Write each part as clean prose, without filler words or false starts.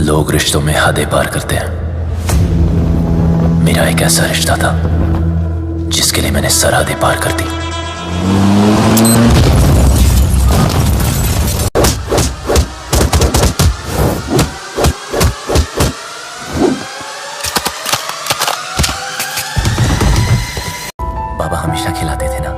लोग रिश्तों में हदें पार करते हैं। मेरा एक ऐसा रिश्ता था जिसके लिए मैंने सरहदें पार कर दी। बाबा हमेशा खिलाते थे ना।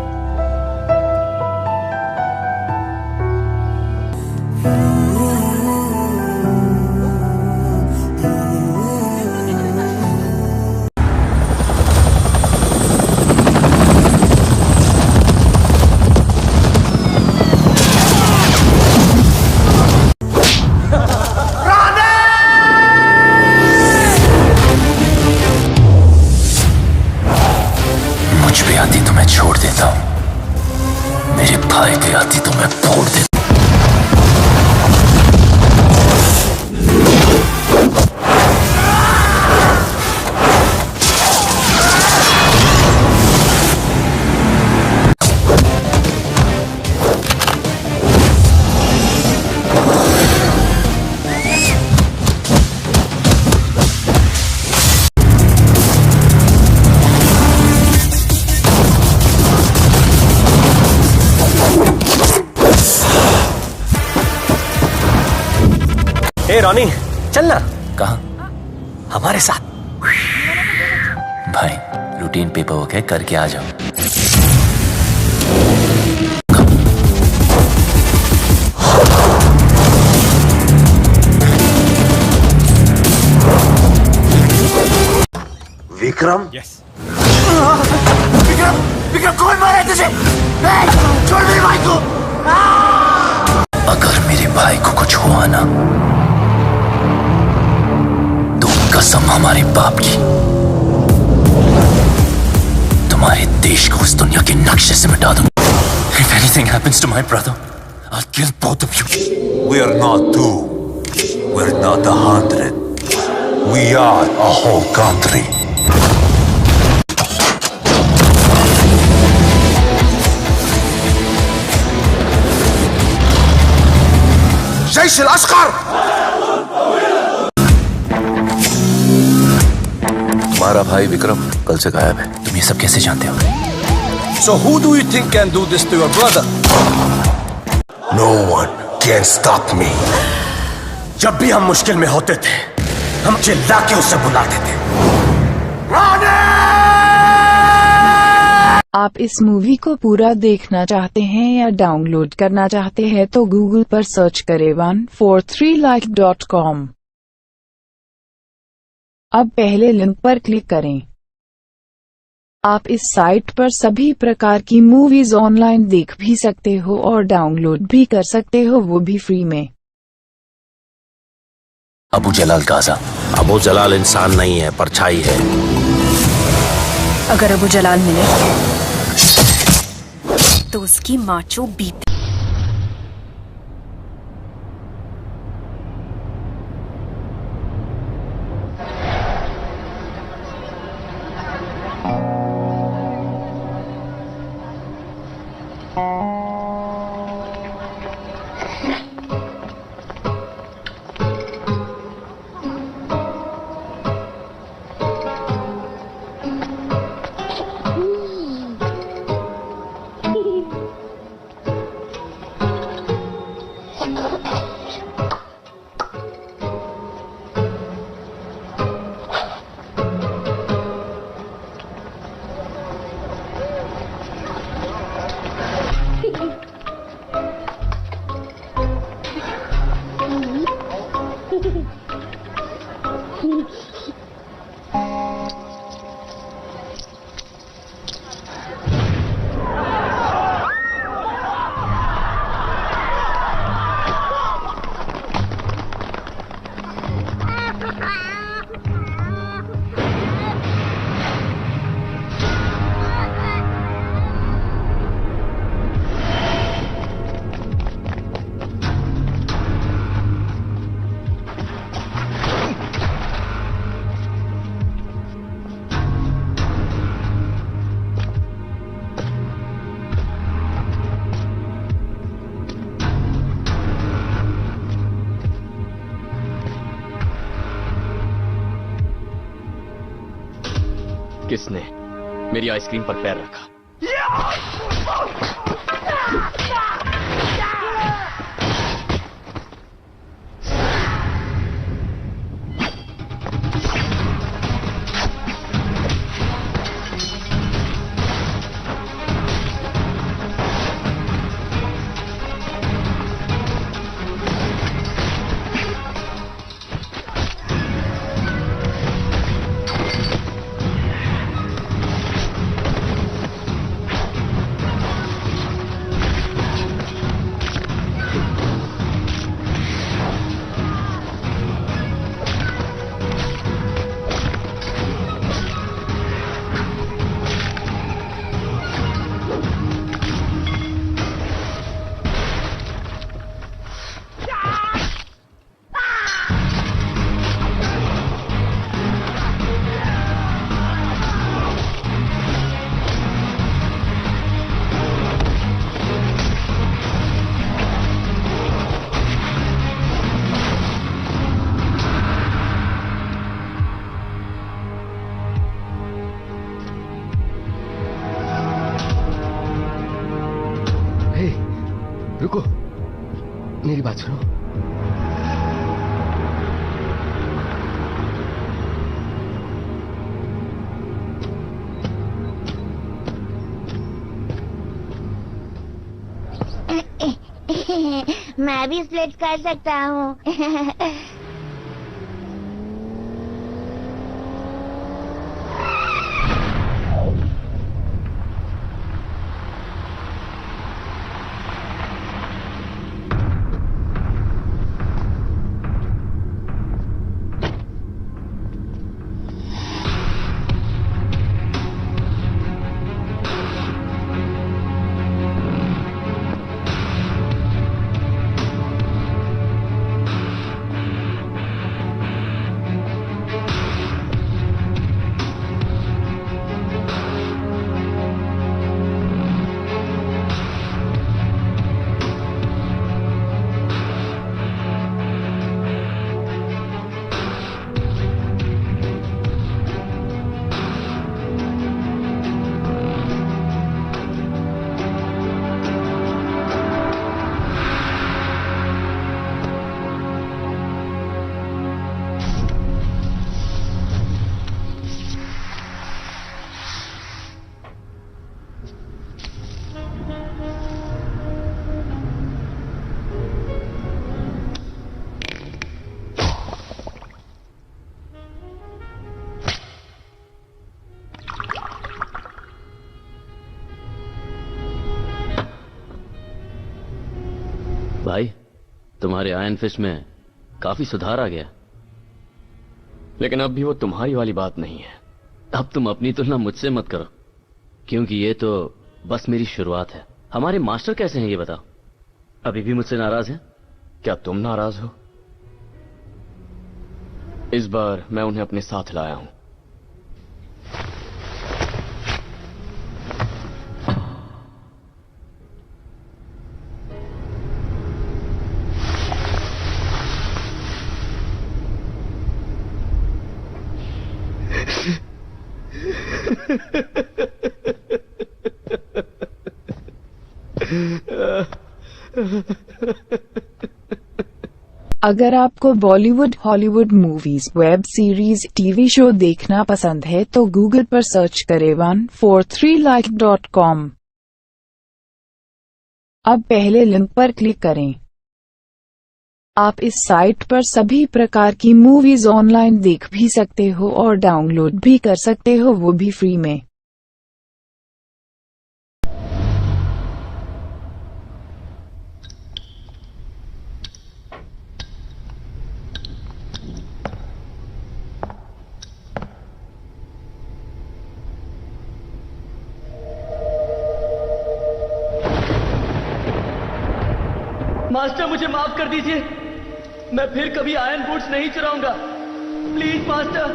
मुझ पे आती तो मैं छोड़ देता हूं, मेरे भाई पे आती तो मैं फोड़ देता। ए रॉनी, चलना। कहाँ? हमारे साथ। भाई रूटीन पेपर वर्क है, करके आ जाओ। विक्रम? यस। विक्रम, विक्रम कौन मारा तुझे? छोड़ मेरे भाई को। अगर मेरे भाई को कुछ हुआ ना तो कसम हमारे बाप की, तुम्हारे देश को उस दुनिया के नक्शे से मिटा दूं। If anything happens to my brother, I'll kill both of you. We are not two. We're not 100. We are a whole country. Jaish अल-अस्कर! तुम्हारा भाई विक्रम कल से गायब है। तुम ये सब कैसे जानते हो? So who do you think can do this to your brother? No one can stop me. जब भी हम मुश्किल में होते थे, हम चिल्ला के उसे बुलाते थे। आप इस मूवी को पूरा देखना चाहते हैं या डाउनलोड करना चाहते हैं तो गूगल पर सर्च करें 143like.com। अब पहले लिंक पर क्लिक करें। आप इस साइट पर सभी प्रकार की मूवीज ऑनलाइन देख भी सकते हो और डाउनलोड भी कर सकते हो, वो भी फ्री में। अबू जलाल गाजा। अबू जलाल इंसान नहीं है, परछाई है। अगर अबू जलाल मिले तो उसकी माचो बीत। किसने मेरी आइसक्रीम पर पैर रखा? रुको, मेरी बात सुनो। मैं भी स्प्लिट कर सकता हूँ। भाई, तुम्हारे आयरन फिस्ट में काफी सुधार आ गया। लेकिन अब भी वो तुम्हारी वाली बात नहीं है। अब तुम अपनी तुलना मुझसे मत करो, क्योंकि ये तो बस मेरी शुरुआत है। हमारे मास्टर कैसे हैं ये बताओ? अभी भी मुझसे नाराज हैं? क्या तुम नाराज हो? इस बार मैं उन्हें अपने साथ लाया हूं। अगर आपको Bollywood, Hollywood movies, web series, TV show देखना पसंद है तो गूगल पर सर्च करें 143like.com। अब पहले लिंक पर क्लिक करें। आप इस साइट पर सभी प्रकार की मूवीज ऑनलाइन देख भी सकते हो और डाउनलोड भी कर सकते हो, वो भी फ्री में। मास्टर, मुझे माफ कर दीजिए। मैं फिर कभी आयरन बूट्स नहीं चुराऊंगा। Please master.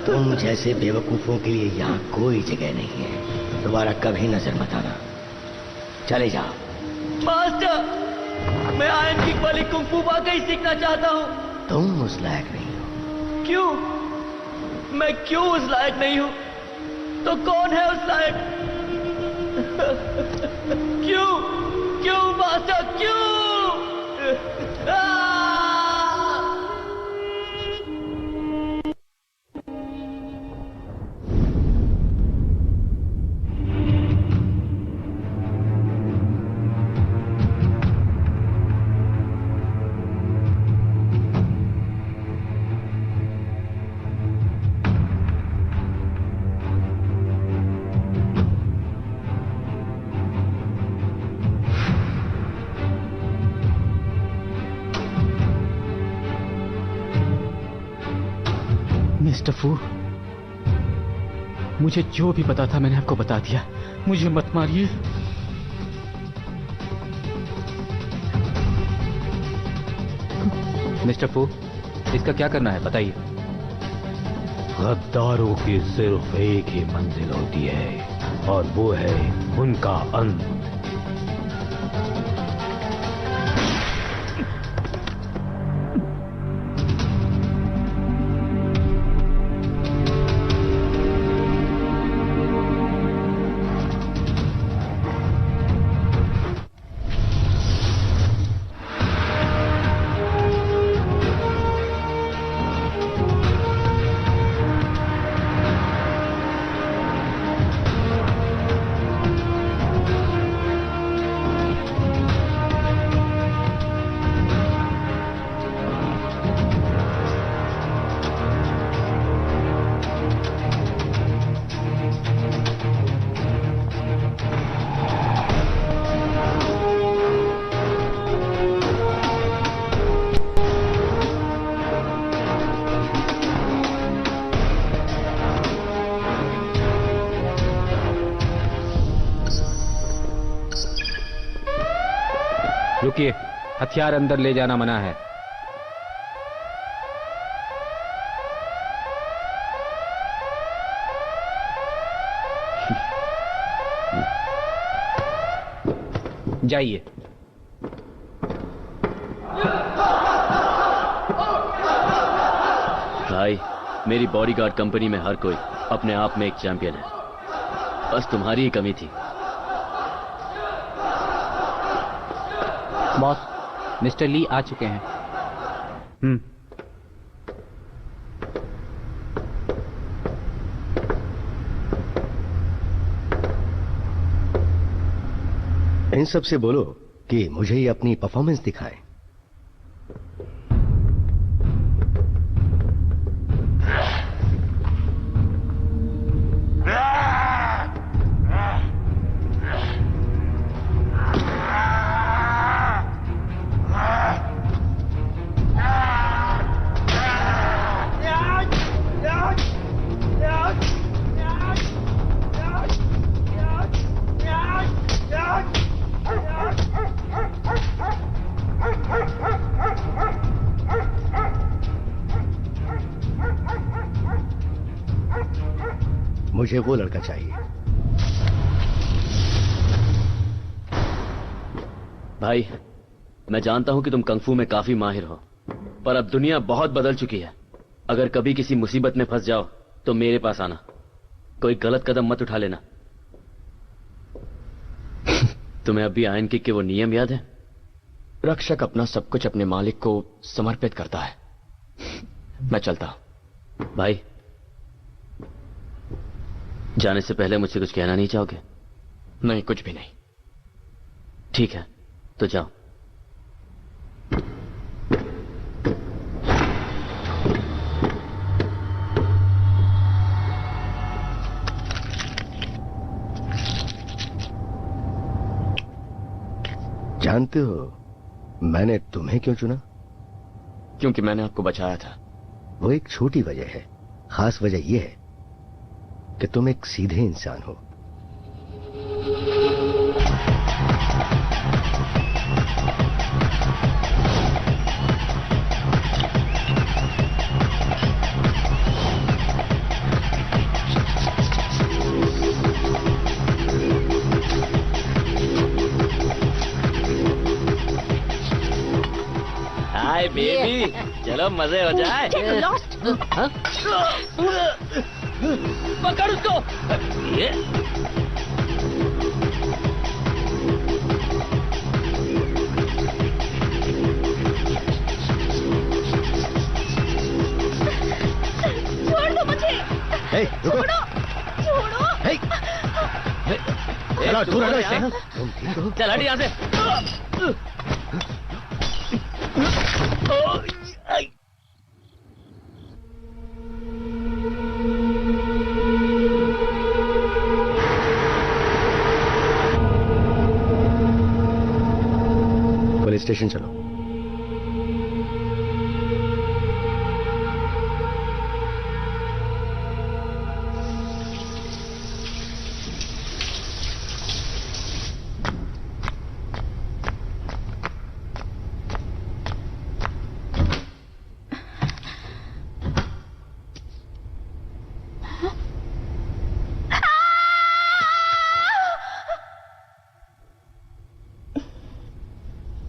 तुम जैसे बेवकूफों के लिए यहाँ कोई जगह नहीं है। दोबारा कभी नजर मत आना। चले जाओ। मास्टर, मैं आयरन किक वाली कुंग फू वाकई सीखना चाहता हूँ। तुम उस लायक नहीं हो। क्यों? मैं क्यों उस लायक नहीं हूं? तो कौन है उस लायक? क्यों क्यों मास्टर क्यों? मिस्टर फू, मुझे जो भी पता था मैंने आपको बता दिया। मुझे मत मारिए। मिस्टर फू, इसका क्या करना है बताइए। गद्दारों की सिर्फ एक ही मंजिल होती है और वो है उनका अंत। रुकिए, हथियार अंदर ले जाना मना है। जाइए। भाई, मेरी बॉडीगार्ड कंपनी में हर कोई अपने आप में एक चैंपियन है। बस तुम्हारी ही कमी थी। बॉस, मिस्टर ली आ चुके हैं। इन सब से बोलो कि मुझे ही अपनी परफॉर्मेंस दिखाएं। मुझे वो लड़का चाहिए। भाई, मैं जानता हूं कि तुम कंगफू में काफी माहिर हो, पर अब दुनिया बहुत बदल चुकी है। अगर कभी किसी मुसीबत में फंस जाओ तो मेरे पास आना। कोई गलत कदम मत उठा लेना। तुम्हें अभी आयन किक के वो नियम याद है? रक्षक अपना सब कुछ अपने मालिक को समर्पित करता है। मैं चलता हूं। भाई, जाने से पहले मुझसे कुछ कहना नहीं चाहोगे? नहीं, कुछ भी नहीं। ठीक है, तो जाओ। जानते हो मैंने तुम्हें क्यों चुना? क्योंकि मैंने आपको बचाया था। वो एक छोटी वजह है। खास वजह यह है कि तुम एक सीधे इंसान हो। हाय बेबी, चलो मजे हो जाए। Get lost! हाँ? पकड़ उसको। ये छोड़ दो मुझे। छोड़ो, छोड़ो। चलो दूर हटो इससे। चल हट यहाँ से। पुलिस स्टेशन चलो।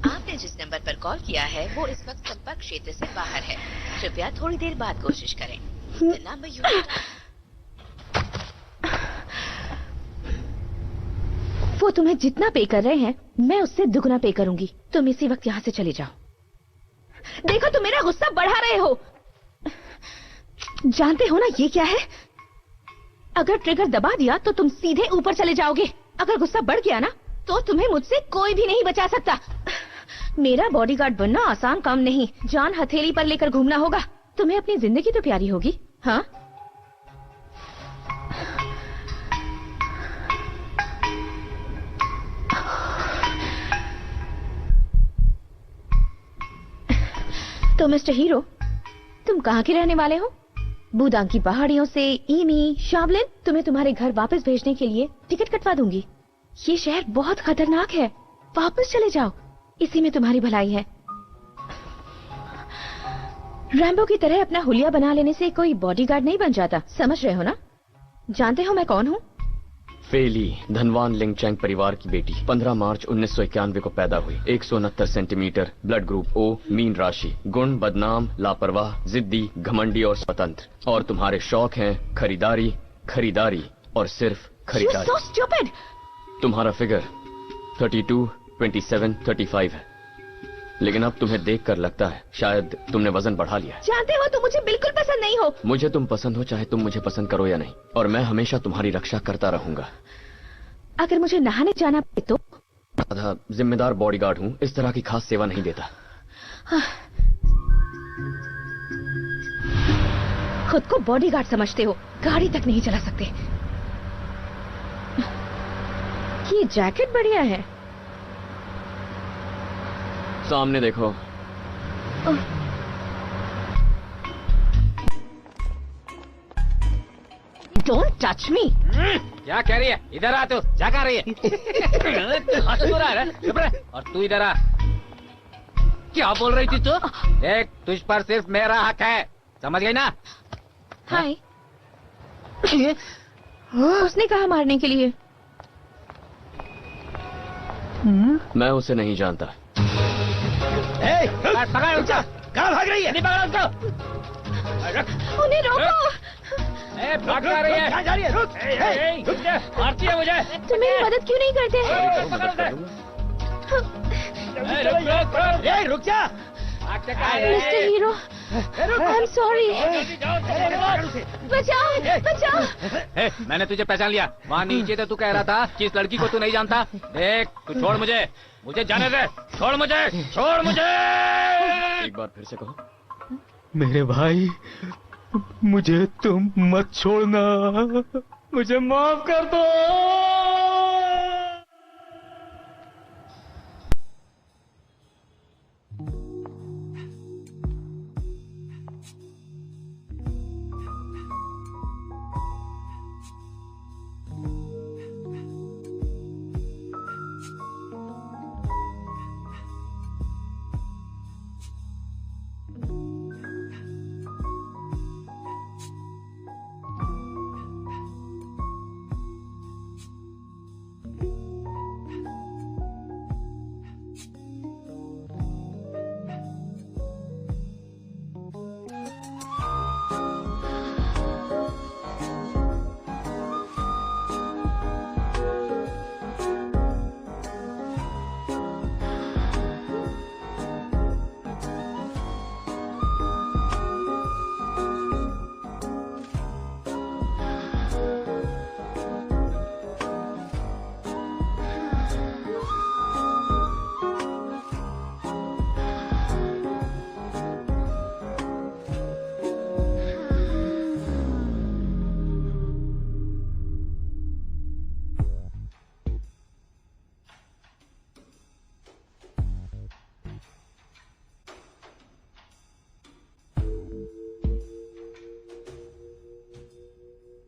आपने जिस नंबर पर कॉल किया है वो इस वक्त संपर्क क्षेत्र से बाहर है। कृपया थोड़ी देर बाद कोशिश करें। The number you वो तुम्हें जितना पे कर रहे हैं मैं उससे दुगना पे करूंगी। तुम इसी वक्त यहाँ से चले जाओ। देखो तुम मेरा गुस्सा बढ़ा रहे हो। जानते हो ना ये क्या है? अगर ट्रिगर दबा दिया तो तुम सीधे ऊपर चले जाओगे। अगर गुस्सा बढ़ गया ना तो तुम्हें मुझसे कोई भी नहीं बचा सकता। मेरा बॉडीगार्ड बनना आसान काम नहीं। जान हथेली पर लेकर घूमना होगा। तुम्हें अपनी जिंदगी तो प्यारी होगी, हाँ? तो मिस्टर हीरो, तुम कहाँ के रहने वाले हो? बूदांग की पहाड़ियों से ईमी, शावलिन। तुम्हें तुम्हारे घर वापस भेजने के लिए टिकट कटवा दूंगी। ये शहर बहुत खतरनाक है। वापस चले जाओ, इसी में तुम्हारी भलाई है। रैम्बो की तरह अपना हुलिया बना लेने से कोई बॉडीगार्ड नहीं बन जाता, समझ रहे हो ना? जानते हो मैं कौन हूँ? फेली धनवान लिंगचैंग परिवार की बेटी 15 मार्च 1991 को पैदा हुई। 169 सेंटीमीटर, ब्लड ग्रुप ओ, मीन राशि, गुण बदनाम, लापरवाह, जिद्दी, घमंडी और स्वतंत्र। और तुम्हारे शौक हैं खरीदारी, खरीदारी और सिर्फ खरीदारी। You're so stupid! तुम्हारा फिगर 32, 27, 35 है। लेकिन अब तुम्हें देखकर लगता है शायद तुमने वजन बढ़ा लिया है। जानते हो तुम मुझे बिल्कुल पसंद नहीं हो। मुझे तुम पसंद हो चाहे तुम मुझे पसंद करो या नहीं, और मैं हमेशा तुम्हारी रक्षा करता रहूंगा। अगर मुझे नहाने जाना पड़े तो? आधा जिम्मेदार बॉडीगार्ड हूँ, इस तरह की खास सेवा नहीं देता। खुद को बॉडीगार्ड समझते हो, गाड़ी तक नहीं चला सकते। ये जैकेट बढ़िया है। सामने देखो। Don't touch me. क्या कह रही है? इधर आ तू। क्या कर रही है? और तू इधर आ। क्या बोल रही थी तू? देख, तुझ पर सिर्फ मेरा हक है, समझ गई ना? हाय। उसने कहा मारने के लिए? मैं उसे नहीं जानता। पकड़ उसको। कहाँ भाग रही है? नहीं पकड़ा उसको। उन्हें रोको। भाग जा रही है। कहाँ जा रही है? रुक। मारती है मुझे। तुम मेरी मदद क्यों नहीं करते? रुक जा। Mister hero, I am sorry. बचाओ, बचाओ। मैंने तुझे पहचान लिया। वहाँ नीचे तो तू कह रहा था कि इस लड़की को तू नहीं जानता। देख, तू छोड़ मुझे, मुझे जाने दे। छोड़ मुझे, छोड़ मुझे। एक बार फिर से कहो। मेरे भाई, मुझे तुम मत छोड़ना, मुझे माफ कर दो।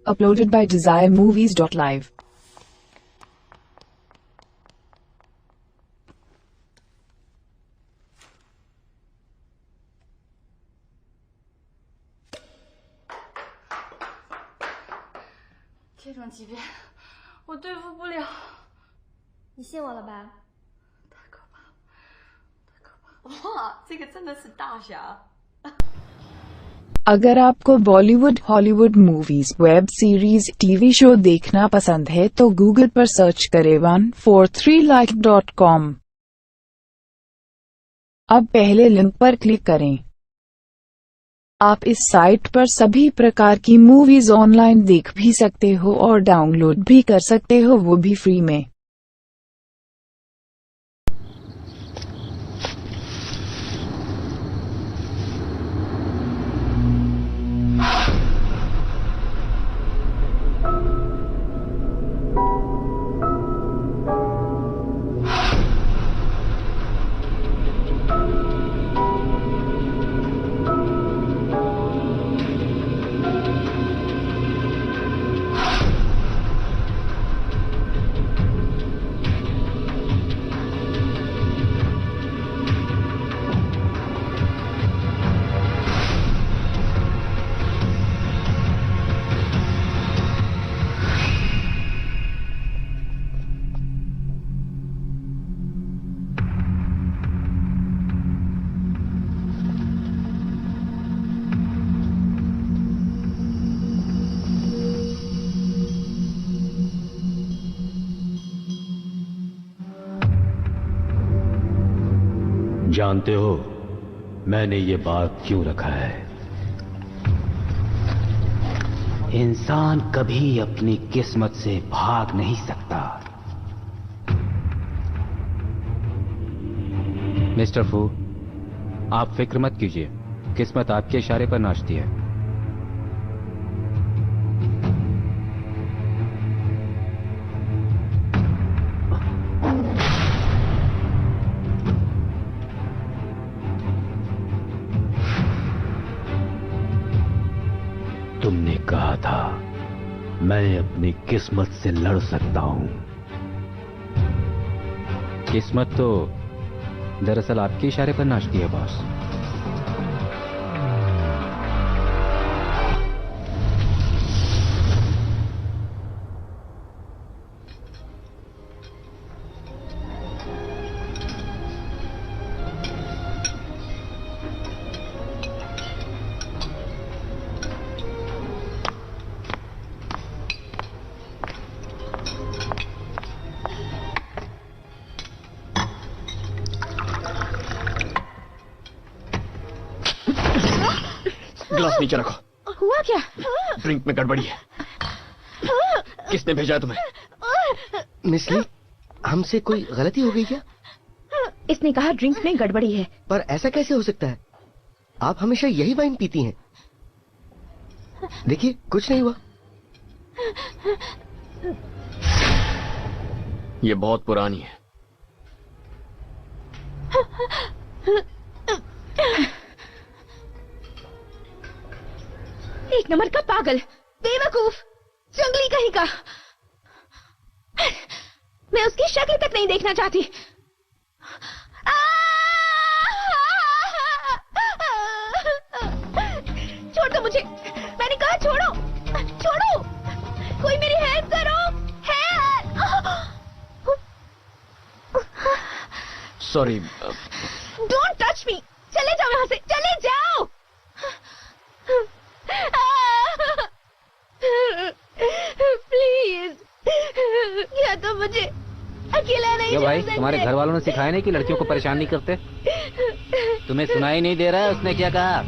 Uploaded by DesireMovies.live.这种级别我对付不了。你信我了吧？太可怕了，太可怕了！哇，这个真的是大侠。 अगर आपको Bollywood Hollywood movies web series TV show देखना पसंद है तो गूगल पर सर्च करें 143like.com। अब पहले लिंक पर क्लिक करें। आप इस साइट पर सभी प्रकार की मूवीज ऑनलाइन देख भी सकते हो और डाउनलोड भी कर सकते हो, वो भी फ्री में। जानते हो मैंने ये बात क्यों रखा है? इंसान कभी अपनी किस्मत से भाग नहीं सकता। मिस्टर फू, आप फिक्र मत कीजिए, किस्मत आपके इशारे पर नाचती है। तुमने कहा था मैं अपनी किस्मत से लड़ सकता हूं। किस्मत तो दरअसल आपके इशारे पर नाचती है बॉस। ग्लास नीचे रखो। हुआ क्या? ड्रिंक में गड़बड़ी है। किसने भेजा तुम्हें? मिसली, हमसे कोई गलती हो गई क्या? इसने कहा ड्रिंक में गड़बड़ी है। पर ऐसा कैसे हो सकता है? आप हमेशा यही वाइन पीती हैं। देखिए, कुछ नहीं हुआ। ये बहुत पुरानी है। एक नंबर का पागल, बेवकूफ, जंगली कहीं का। मैं उसकी शक्ल तक नहीं देखना चाहती। छोड़ दो मुझे, मैंने कहा छोड़ो, छोड़ो, कोई मेरी हेल्प करो, सॉरी। डोंट टच मी, चले जाओ यहाँ से, चले जाओ। प्लीज, या तो मुझे अकेला नहीं क्यों भाई, छोड़ तुम्हारे सकते? घर वालों ने सिखाया नहीं कि लड़कियों को परेशान नहीं करते? तुम्हें सुनाई नहीं दे रहा है उसने क्या कहा?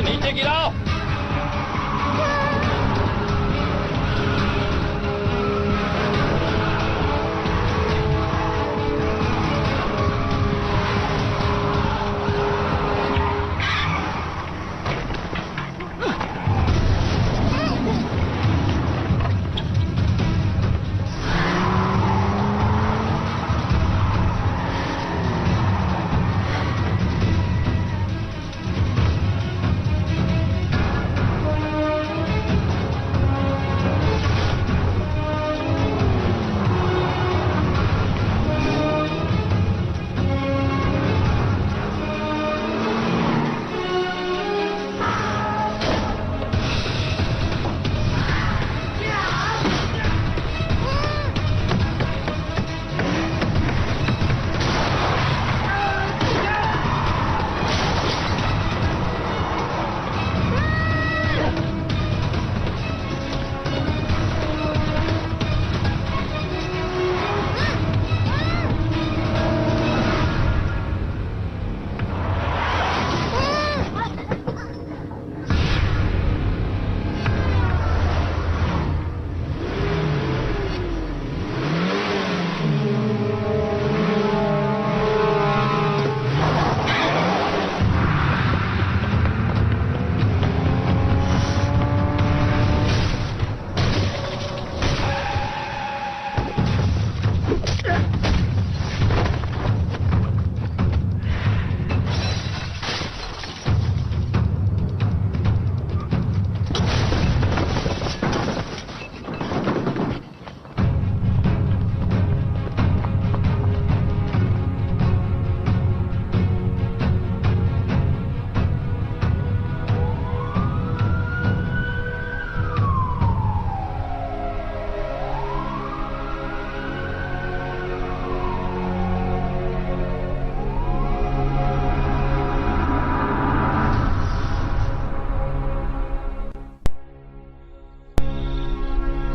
नीचे गिराओ।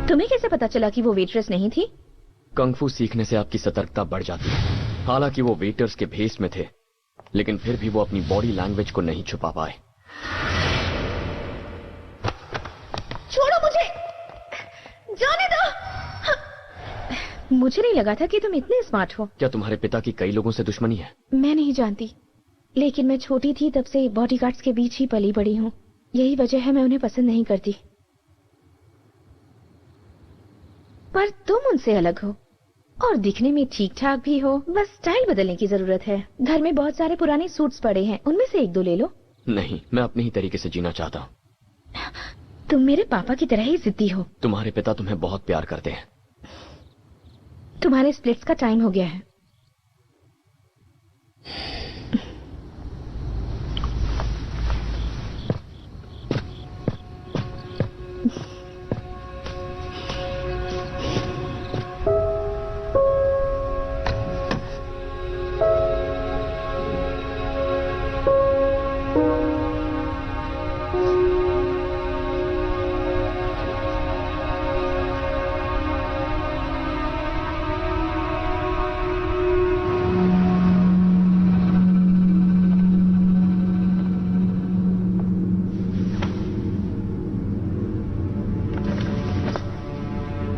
तुम्हें कैसे पता चला कि वो वेट्रेस नहीं थी? कंगफू सीखने से आपकी सतर्कता बढ़ जाती है। हालांकि वो वेटर्स के भेस में थे, लेकिन फिर भी वो अपनी बॉडी लैंग्वेज को नहीं छुपा पाए। छोड़ो मुझे, जाने दो। मुझे नहीं लगा था कि तुम इतने स्मार्ट हो। क्या तुम्हारे पिता की कई लोगों से दुश्मनी है? मैं नहीं जानती, लेकिन मैं छोटी थी तब से बॉडीगार्ड्स के बीच ही पली बड़ी हूँ। यही वजह है मैं उन्हें पसंद नहीं करती। पर तुम उनसे अलग हो और दिखने में ठीक ठाक भी हो, बस स्टाइल बदलने की जरूरत है। घर में बहुत सारे पुराने सूट्स पड़े हैं, उनमें से एक दो ले लो। नहीं, मैं अपने ही तरीके से जीना चाहता हूँ। तुम मेरे पापा की तरह ही जिद्दी हो। तुम्हारे पिता तुम्हें बहुत प्यार करते हैं। तुम्हारे स्प्लिट्स का टाइम हो गया है।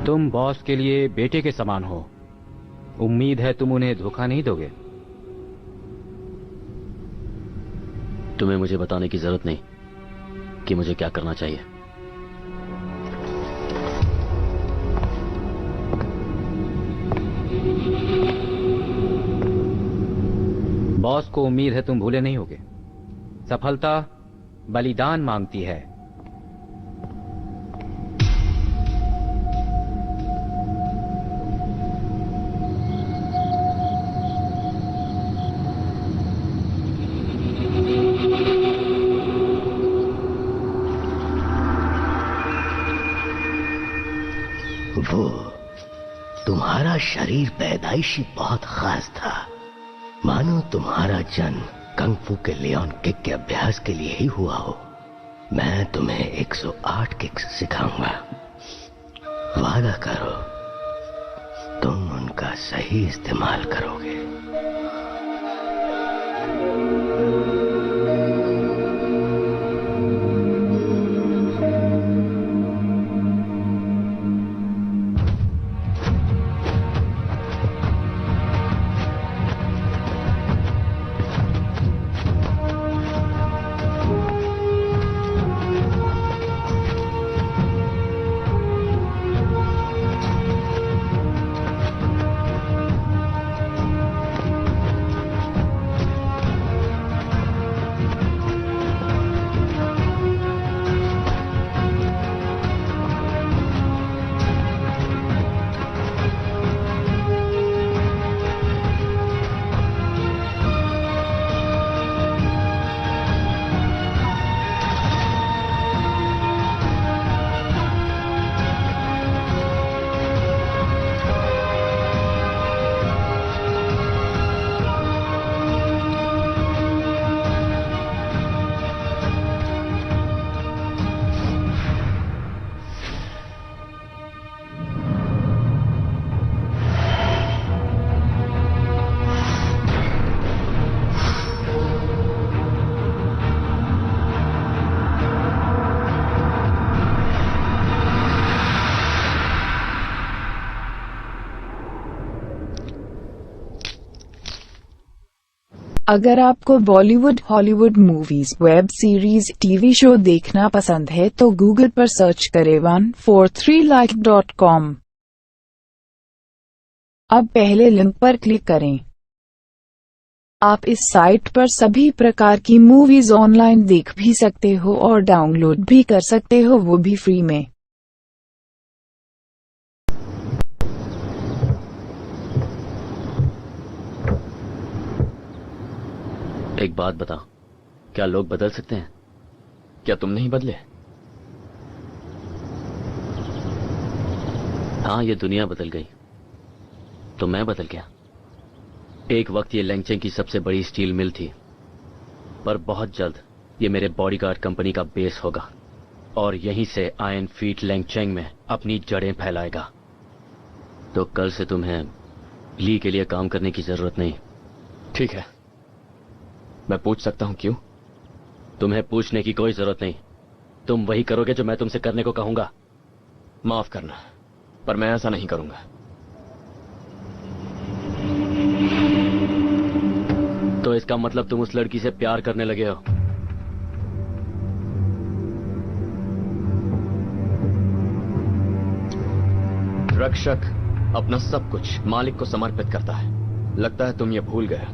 तुम बॉस के लिए बेटे के समान हो। उम्मीद है तुम उन्हें धोखा नहीं दोगे। तुम्हें मुझे बताने की जरूरत नहीं कि मुझे क्या करना चाहिए। बॉस को उम्मीद है तुम भूले नहीं होगे। सफलता बलिदान मांगती है। वो तुम्हारा शरीर पैदाइशी बहुत खास था, मानो तुम्हारा जन्म कंगफू के लियोन किक के अभ्यास के लिए ही हुआ हो। मैं तुम्हें 108 किक्स सिखाऊंगा। वादा करो तुम उनका सही इस्तेमाल करोगे। अगर आपको Bollywood, Hollywood movies, web series, TV show देखना पसंद है तो गूगल पर सर्च करें 143like.com। अब पहले लिंक पर क्लिक करें। आप इस साइट पर सभी प्रकार की मूवीज ऑनलाइन देख भी सकते हो और डाउनलोड भी कर सकते हो, वो भी फ्री में। एक बात बताओ, क्या लोग बदल सकते हैं? क्या तुम नहीं बदले? हाँ, ये दुनिया बदल गई तो मैं बदल गया। एक वक्त ये लैंगचेंग की सबसे बड़ी स्टील मिल थी, पर बहुत जल्द ये मेरे बॉडीगार्ड कंपनी का बेस होगा और यहीं से आयरन फीट लैंगचेंग में अपनी जड़ें फैलाएगा। तो कल से तुम्हें ली के लिए काम करने की जरूरत नहीं। ठीक है, मैं पूछ सकता हूं क्यों? तुम्हें पूछने की कोई जरूरत नहीं, तुम वही करोगे जो मैं तुमसे करने को कहूंगा। माफ करना, पर मैं ऐसा नहीं करूंगा। तो इसका मतलब तुम उस लड़की से प्यार करने लगे हो? रक्षक अपना सब कुछ मालिक को समर्पित करता है। लगता है तुम ये भूल गए।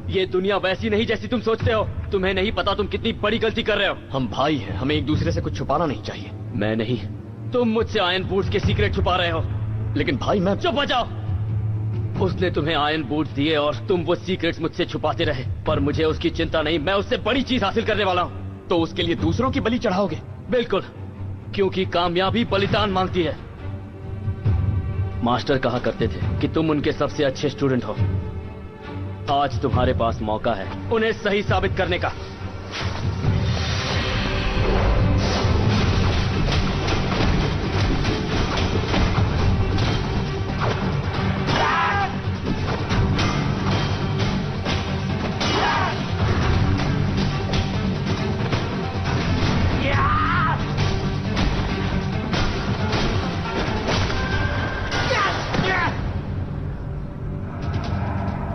ये दुनिया वैसी नहीं जैसी तुम सोचते हो। तुम्हें नहीं पता तुम कितनी बड़ी गलती कर रहे हो। हम भाई हैं, हमें एक दूसरे से कुछ छुपाना नहीं चाहिए। मैं नहीं, तुम मुझसे आयरन बूट्स के सीक्रेट छुपा रहे हो। लेकिन भाई मैं... चुप हो जाओ। उसने तुम्हें आयरन बूट्स दिए और तुम वो सीक्रेट्स मुझसे छुपाते रहे, पर मुझे उसकी चिंता नहीं। मैं उससे बड़ी चीज हासिल करने वाला हूँ। तो उसके लिए दूसरों की बलि चढ़ाओगे? बिल्कुल, क्योंकि कामयाबी बलिदान मांगती है। मास्टर कहा करते थे कि तुम उनके सबसे अच्छे स्टूडेंट हो। आज तुम्हारे पास मौका है उन्हें सही साबित करने का।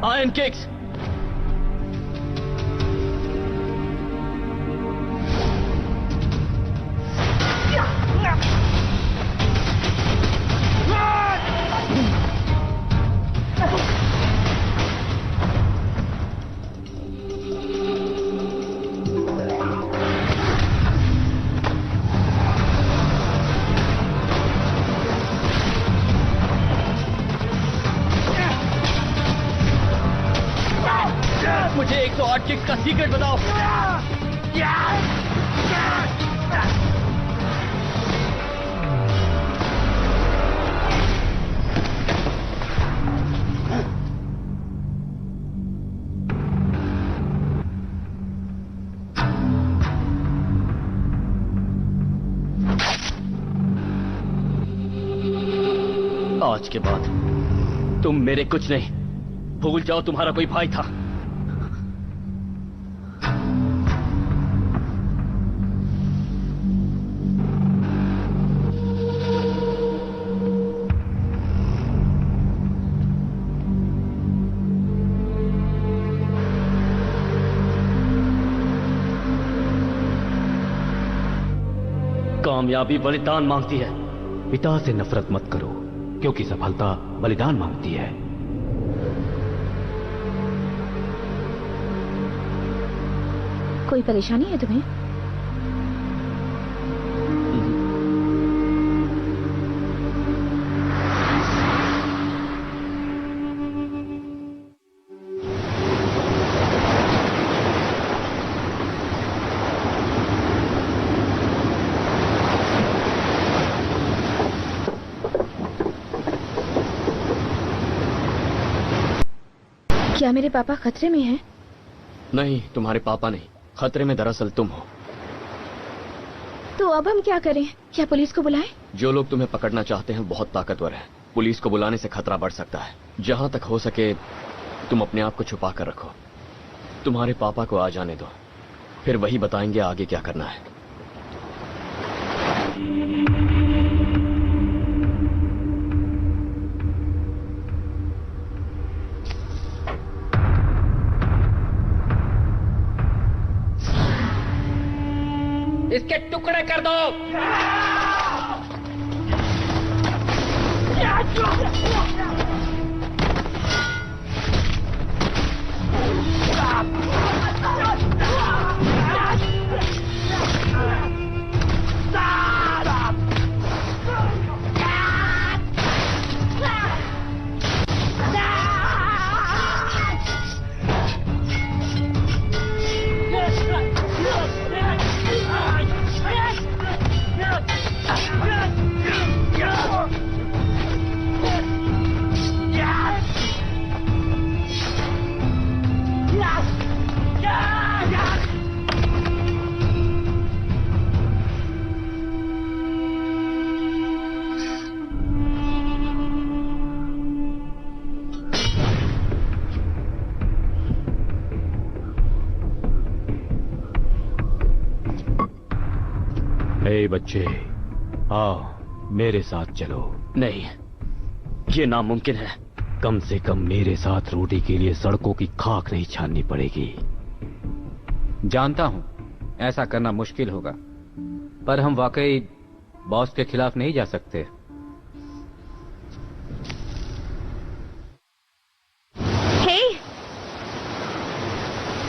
Iron kicks. मुझे 108 किक्स का सीक्रेट बताओ। आज के बाद तुम मेरे कुछ नहीं। भूल जाओ तुम्हारा कोई भाई था। कामयाबी बलिदान मांगती है। पिता से नफरत मत करो, क्योंकि सफलता बलिदान मांगती है। कोई परेशानी है तुम्हें? क्या मेरे पापा खतरे में हैं? नहीं, तुम्हारे पापा नहीं, खतरे में दरअसल तुम हो। तो अब हम क्या करें? क्या पुलिस को बुलाएं? जो लोग तुम्हें पकड़ना चाहते हैं बहुत ताकतवर हैं। पुलिस को बुलाने से खतरा बढ़ सकता है। जहां तक हो सके तुम अपने आप को छुपा कर रखो। तुम्हारे पापा को आ जाने दो, फिर वही बताएंगे आगे क्या करना है। इसके टुकड़े कर दो। ए बच्चे, आओ मेरे साथ चलो। नहीं, ये नामुमकिन है। कम से कम मेरे साथ रोटी के लिए सड़कों की खाक नहीं छाननी पड़ेगी। जानता हूं ऐसा करना मुश्किल होगा, पर हम वाकई बॉस के खिलाफ नहीं जा सकते। हे,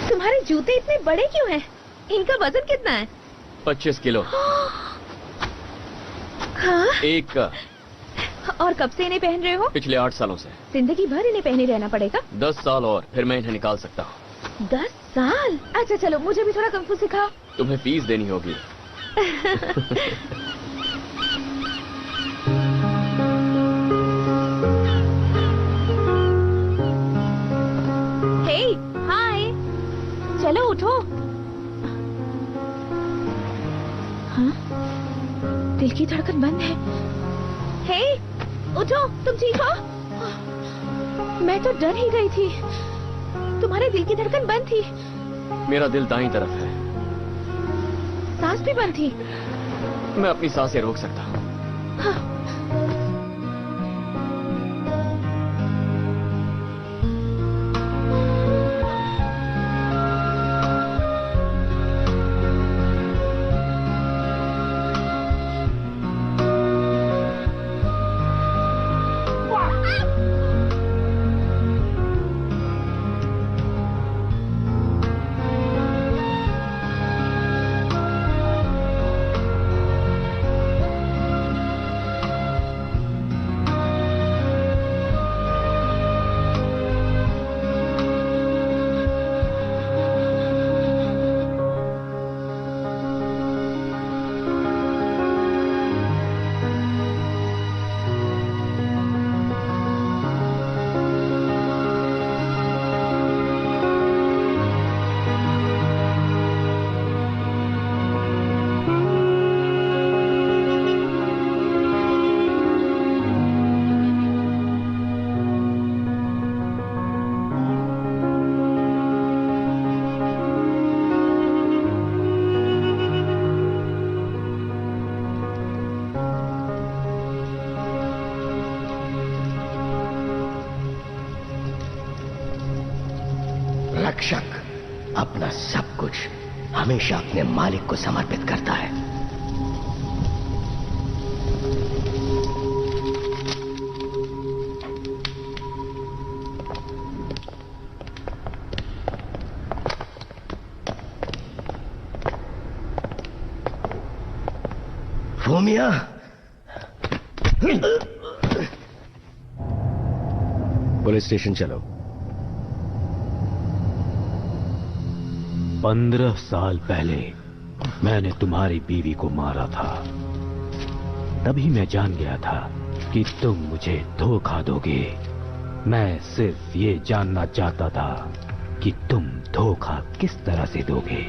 तुम्हारे जूते इतने बड़े क्यों हैं? इनका वजन कितना है? 25 किलो। हाँ? एक का। और कब से इन्हें पहन रहे हो? पिछले 8 सालों से। जिंदगी भर इन्हें पहने रहना पड़ेगा? 10 साल और फिर मैं इन्हें निकाल सकता हूँ। 10 साल? अच्छा चलो, मुझे भी थोड़ा कंफू सिखाओ। तुम्हें फीस देनी होगी। हे, हाय, चलो उठो। हाँ? दिल की धड़कन बंद है। हे, उठो, तुम ठीक हो? मैं तो डर ही गई थी। तुम्हारे दिल की धड़कन बंद थी। मेरा दिल दाईं तरफ है। सांस भी बंद थी। मैं अपनी सांसें रोक सकता हूँ। हाँ। रक्षक अपना सब कुछ हमेशा अपने मालिक को समर्पित करता है। फूमिया, पुलिस स्टेशन चलो। 15 साल पहले मैंने तुम्हारी बीवी को मारा था। तभी मैं जान गया था कि तुम मुझे धोखा दोगे। मैं सिर्फ ये जानना चाहता था कि तुम धोखा किस तरह से दोगे।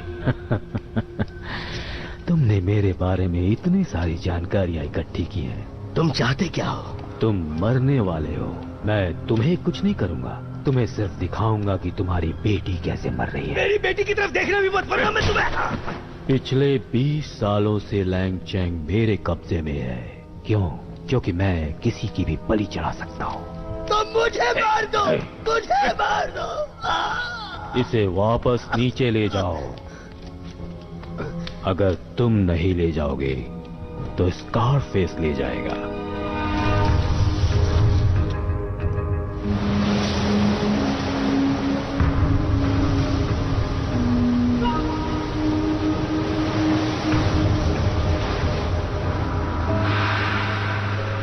तुमने मेरे बारे में इतनी सारी जानकारियां इकट्ठी की हैं। तुम चाहते क्या हो? तुम मरने वाले हो। मैं तुम्हें कुछ नहीं करूंगा, तुम्हें सिर्फ दिखाऊंगा कि तुम्हारी बेटी कैसे मर रही है। मेरी बेटी की तरफ देखना भी मत, वरना मैं तुम्हें। पिछले 20 सालों से लैंग चैंग मेरे कब्जे में है। क्यों? क्योंकि मैं किसी की भी बलि चढ़ा सकता हूँ। तुम मुझे मार दो, मुझे मार दो। इसे वापस नीचे ले जाओ। अगर तुम नहीं ले जाओगे तो स्कारफेस ले जाएगा।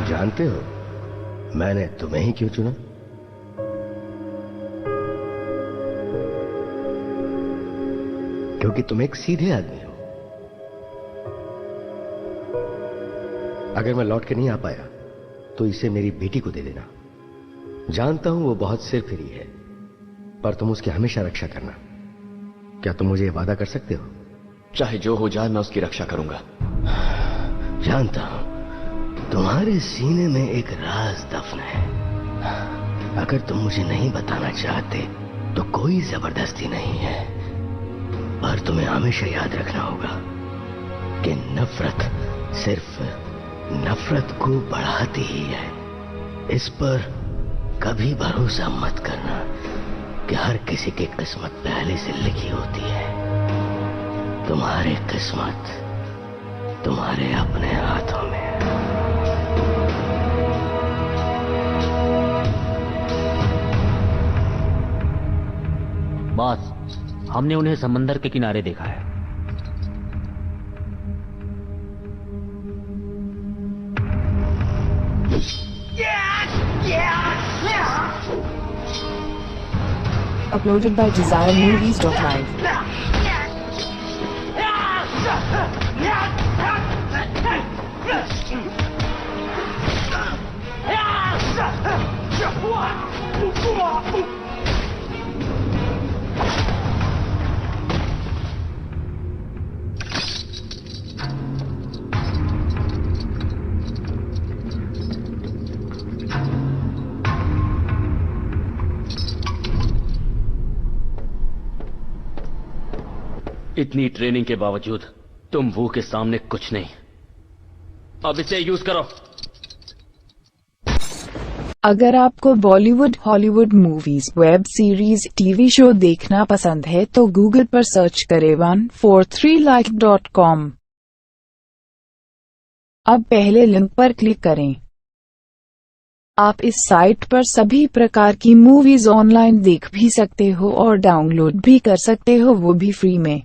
जानते हो मैंने तुम्हें ही क्यों चुना? क्योंकि तुम एक सीधे आदमी हो। अगर मैं लौट के नहीं आ पाया तो इसे मेरी बेटी को दे देना। जानता हूं वो बहुत सिरफिरी है, पर तुम उसकी हमेशा रक्षा करना। क्या तुम मुझे वादा कर सकते हो? चाहे जो हो जाए मैं उसकी रक्षा करूंगा। जानता हूं तुम्हारे सीने में एक राज दफन है। अगर तुम मुझे नहीं बताना चाहते तो कोई जबरदस्ती नहीं है, पर तुम्हें हमेशा याद रखना होगा कि नफरत सिर्फ नफरत को बढ़ाती ही है। इस पर कभी भरोसा मत करना कि हर किसी की किस्मत पहले से लिखी होती है। तुम्हारी किस्मत तुम्हारे अपने हाथों में है। बॉस, हमने उन्हें समंदर के किनारे देखा है। Uploaded by DesireMovies.live. इतनी ट्रेनिंग के बावजूद तुम वो के सामने कुछ नहीं। अब इसे यूज करो। अगर आपको Bollywood, Hollywood movies, web series, TV show देखना पसंद है तो गूगल पर सर्च करें 143like.com। अब पहले लिंक पर क्लिक करें। आप इस साइट पर सभी प्रकार की मूवीज ऑनलाइन देख भी सकते हो और डाउनलोड भी कर सकते हो, वो भी फ्री में।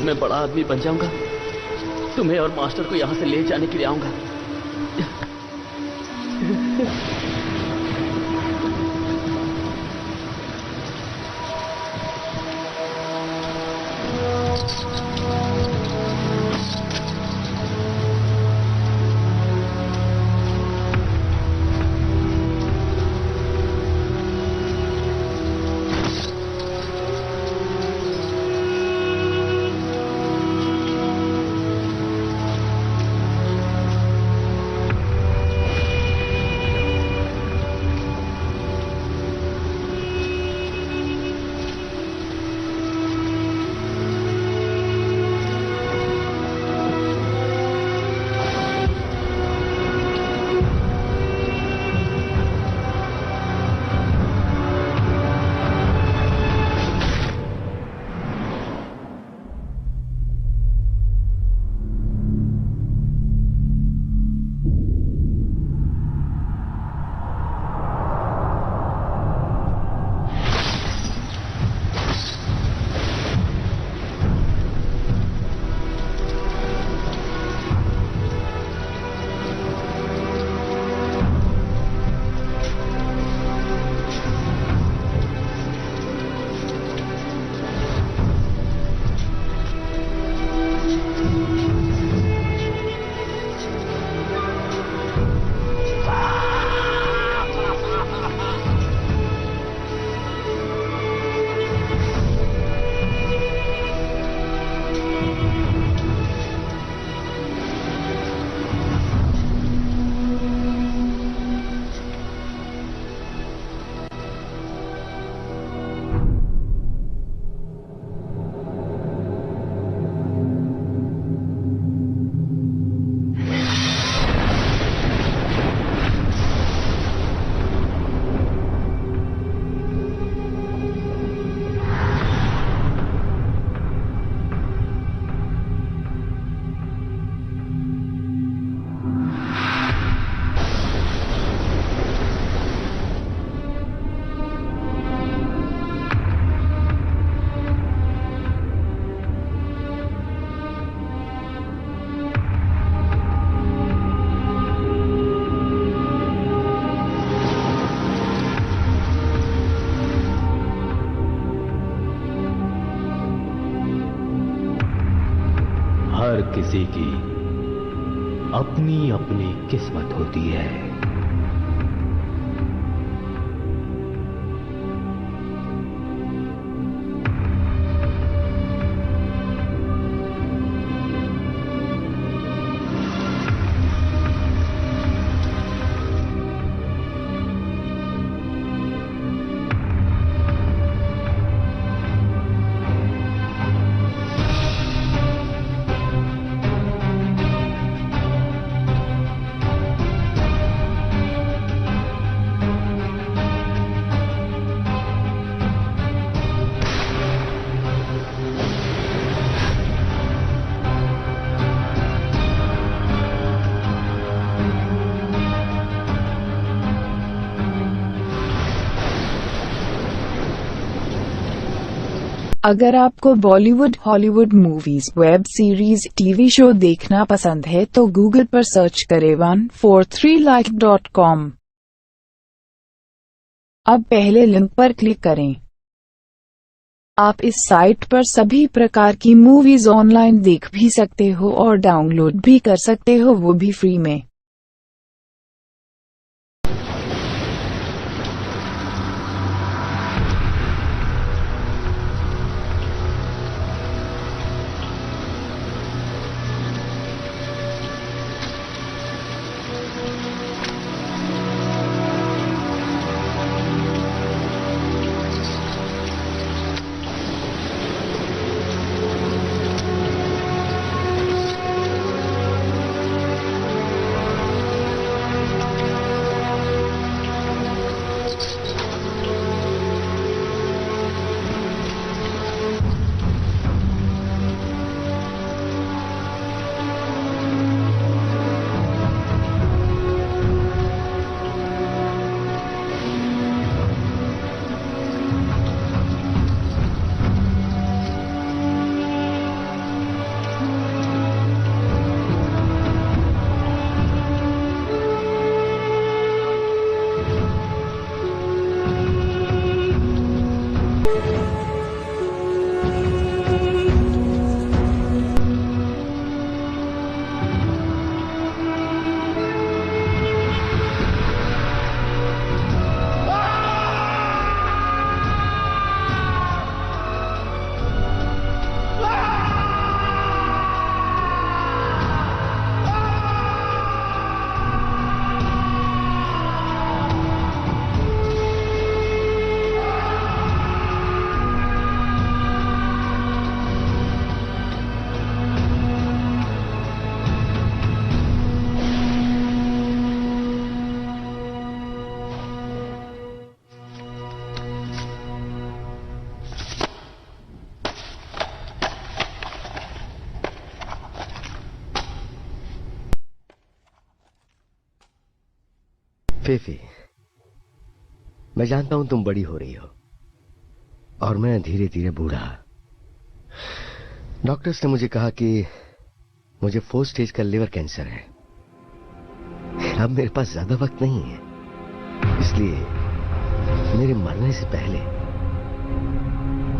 मैं बड़ा आदमी बन जाऊंगा, तुम्हें और मास्टर को यहां से ले जाने के लिए आऊंगा। हर किसी की अपनी अपनी किस्मत होती है। अगर आपको Bollywood, Hollywood movies, web series, TV show देखना पसंद है तो गूगल पर सर्च करें 143like.com। अब पहले लिंक पर क्लिक करें। आप इस साइट पर सभी प्रकार की मूवीज ऑनलाइन देख भी सकते हो और डाउनलोड भी कर सकते हो, वो भी फ्री में। फीफी, मैं जानता हूं तुम बड़ी हो रही हो और मैं धीरे धीरे बूढ़ा। डॉक्टर्स ने मुझे कहा कि मुझे 4 स्टेज का लिवर कैंसर है। अब मेरे पास ज्यादा वक्त नहीं है, इसलिए मेरे मरने से पहले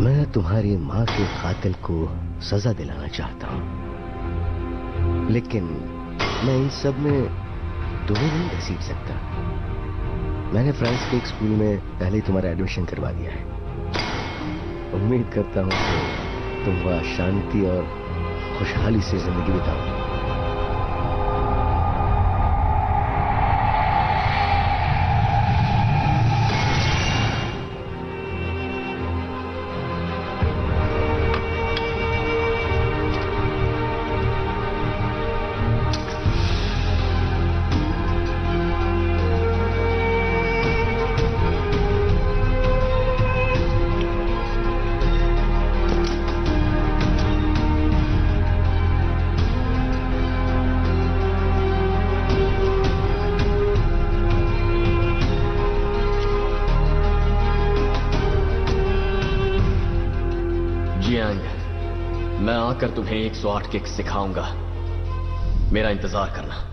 मैं तुम्हारी मां के कातिल को सजा दिलाना चाहता हूं, लेकिन मैं इन सब में तुम्हें नहीं घसीट सकता। मैंने फ्रांस के एक स्कूल में पहले ही तुम्हारा एडमिशन करवा दिया है। उम्मीद करता हूं कि तुम वहां शांति और खुशहाली से जिंदगी बिताओ। मैं आकर तुम्हें 108 किक सिखाऊंगा, मेरा इंतजार करना।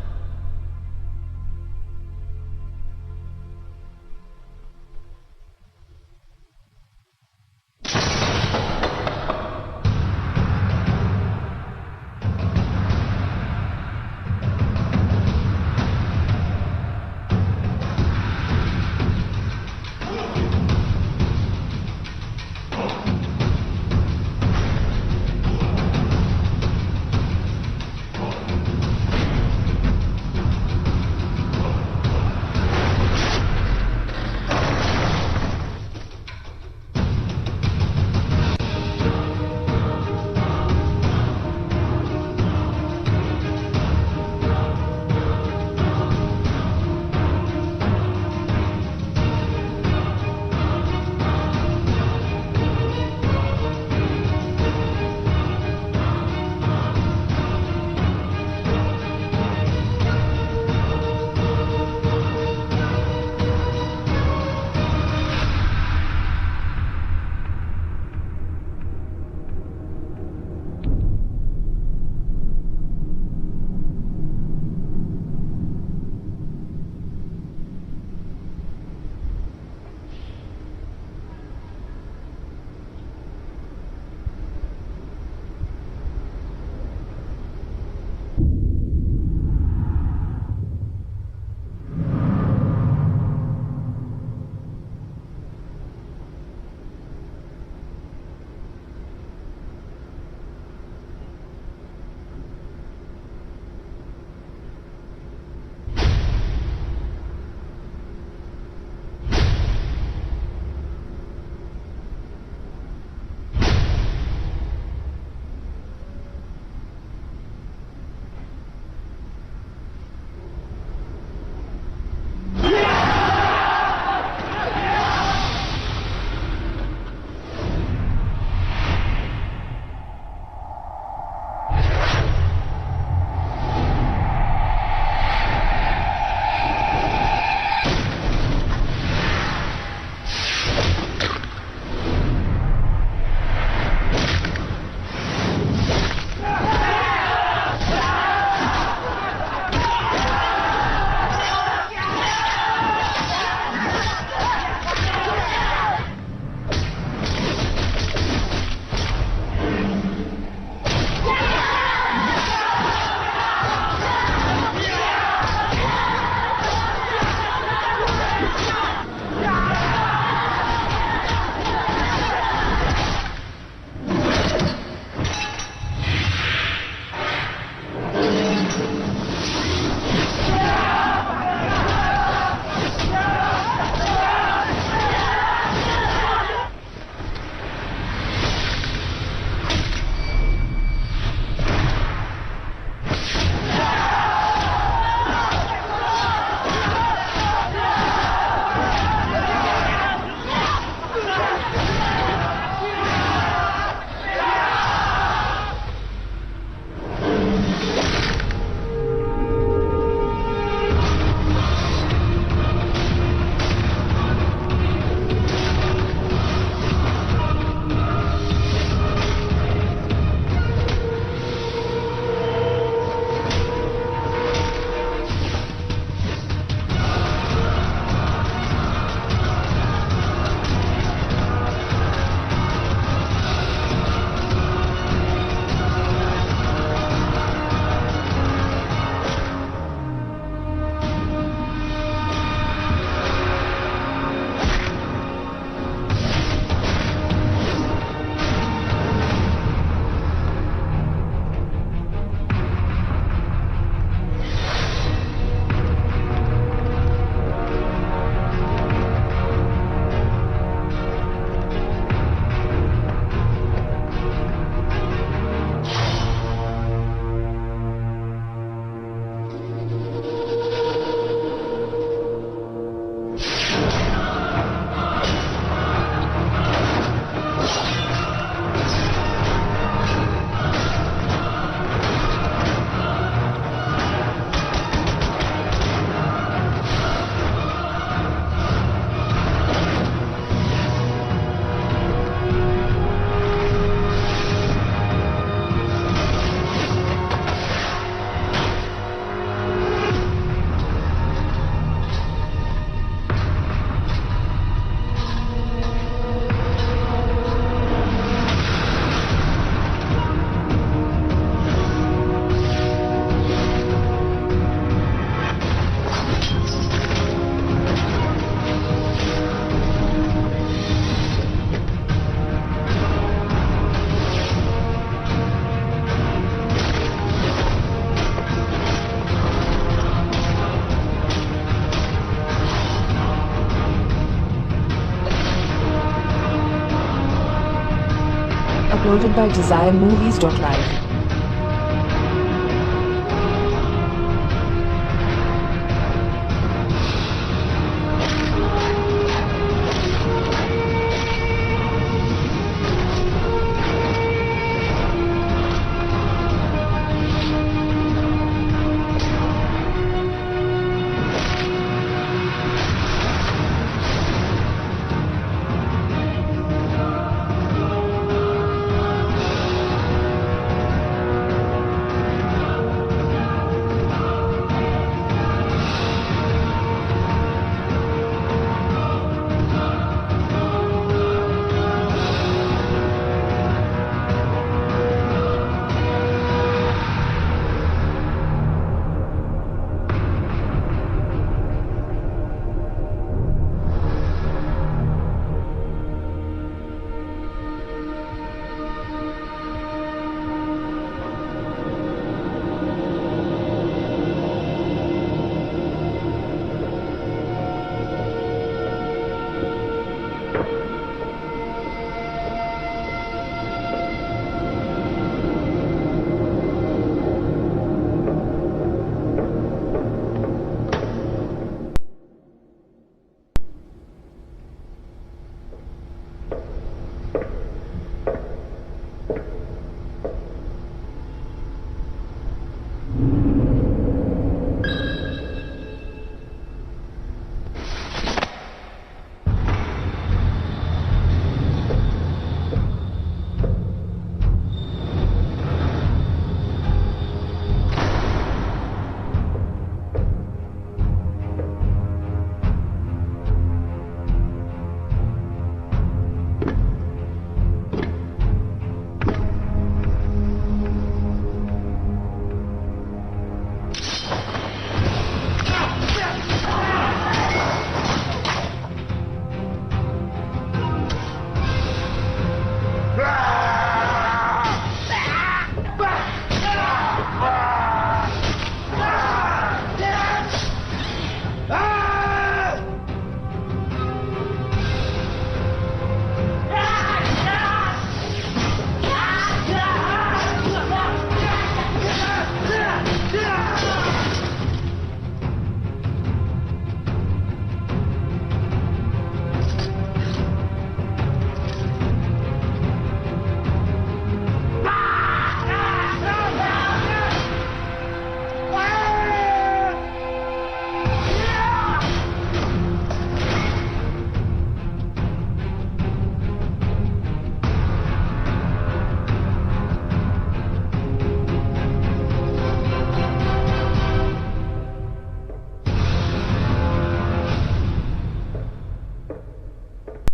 uploaded by DesireMovies.live.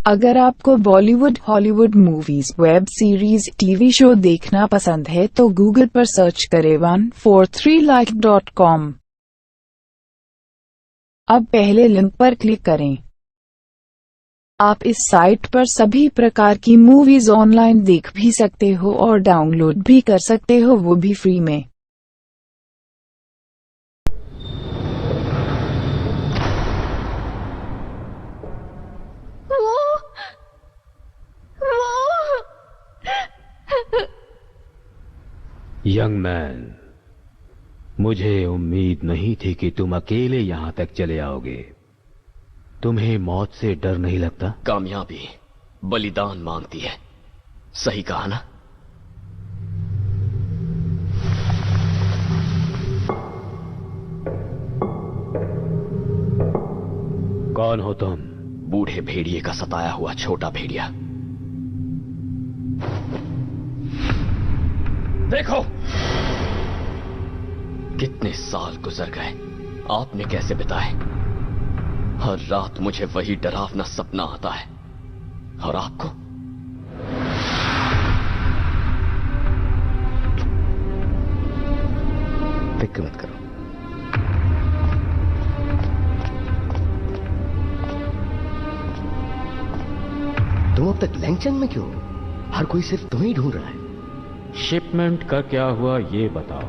अगर आपको Bollywood, Hollywood movies, web series, TV show देखना पसंद है तो गूगल पर सर्च करें 143like.com। अब पहले लिंक पर क्लिक करें। आप इस साइट पर सभी प्रकार की मूवीज ऑनलाइन देख भी सकते हो और डाउनलोड भी कर सकते हो, वो भी फ्री में। यंग मैन, मुझे उम्मीद नहीं थी कि तुम अकेले यहां तक चले आओगे। तुम्हें मौत से डर नहीं लगता? कामयाबी बलिदान मांगती है, सही कहा ना? कौन हो तुम? बूढ़े भेड़िए का सताया हुआ छोटा भेड़िया। देखो कितने साल गुजर गए, आपने कैसे बिताए? हर रात मुझे वही डरावना सपना आता है, और आपको? फिक्र मत करो, तुम अब तक लैंगचंग में क्यों? हर कोई सिर्फ तुम्हें ही ढूंढ रहा है। शिपमेंट का क्या हुआ ये बताओ।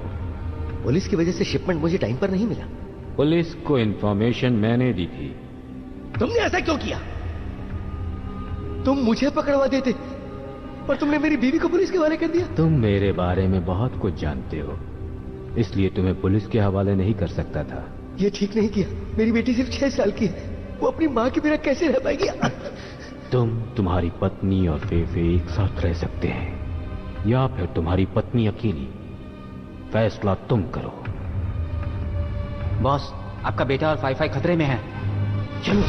पुलिस की वजह से शिपमेंट मुझे टाइम पर नहीं मिला। पुलिस को इन्फॉर्मेशन मैंने दी थी। तुमने ऐसा क्यों किया? तुम मुझे पकड़वा देते, और तुमने मेरी बीवी को पुलिस के हवाले कर दिया। तुम मेरे बारे में बहुत कुछ जानते हो, इसलिए तुम्हें पुलिस के हवाले नहीं कर सकता था। ये ठीक नहीं किया। मेरी बेटी सिर्फ 6 साल की है, वो अपनी माँ के बिना कैसे रह पाएगी? तुम, तुम्हारी पत्नी और फेफे एक साथ रह सकते हैं, या फिर तुम्हारी पत्नी अकेली। फैसला तुम करो। बॉस, आपका बेटा और फाई खतरे में है। चलो।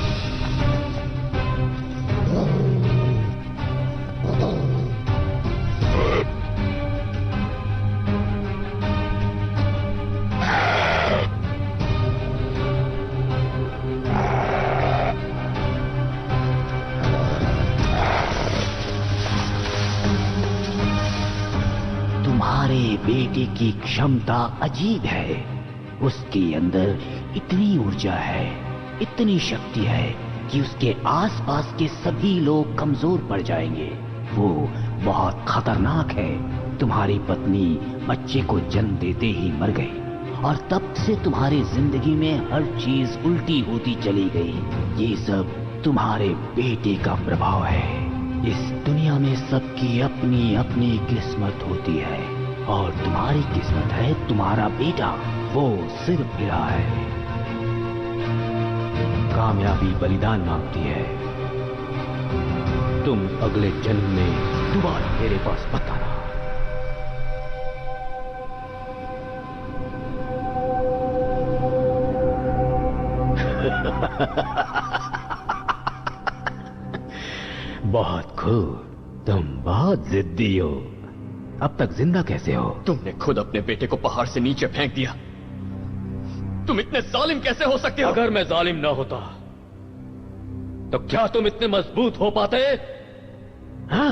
तुम्हारे बेटे की क्षमता अजीब है। उसके अंदर इतनी ऊर्जा है, इतनी शक्ति है कि उसके आसपास के सभी लोग कमजोर पड़ जाएंगे। वो बहुत खतरनाक है। तुम्हारी पत्नी बच्चे को जन्म देते ही मर गई और तब से तुम्हारी जिंदगी में हर चीज उल्टी होती चली गई। ये सब तुम्हारे बेटे का प्रभाव है। इस दुनिया में सबकी अपनी अपनी किस्मत होती है और तुम्हारी किस्मत है तुम्हारा बेटा। वो सिर फिरा है। कामयाबी बलिदान मांगती है। तुम अगले जन्म में दोबारा मेरे पास मत आना। बहुत खूब, तुम बहुत जिद्दी हो। अब तक जिंदा कैसे हो? तुमने खुद अपने बेटे को पहाड़ से नीचे फेंक दिया। तुम इतने जालिम कैसे हो सकते हो? अगर मैं जालिम ना होता तो क्या तुम इतने मजबूत हो पाते? हाँ?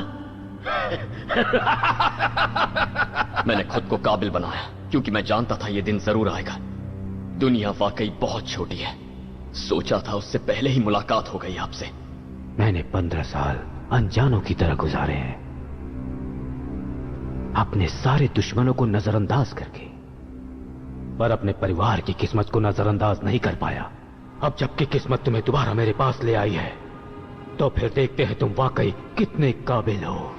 मैंने खुद को काबिल बनाया क्योंकि मैं जानता था यह दिन जरूर आएगा। दुनिया वाकई बहुत छोटी है। सोचा था उससे पहले ही मुलाकात हो गई आपसे। मैंने 15 साल अनजानों की तरह गुजारे हैं, अपने सारे दुश्मनों को नजरअंदाज करके, पर अपने परिवार की किस्मत को नजरअंदाज नहीं कर पाया। अब जबकि किस्मत तुम्हें दोबारा मेरे पास ले आई है, तो फिर देखते हैं तुम वाकई कितने काबिल हो।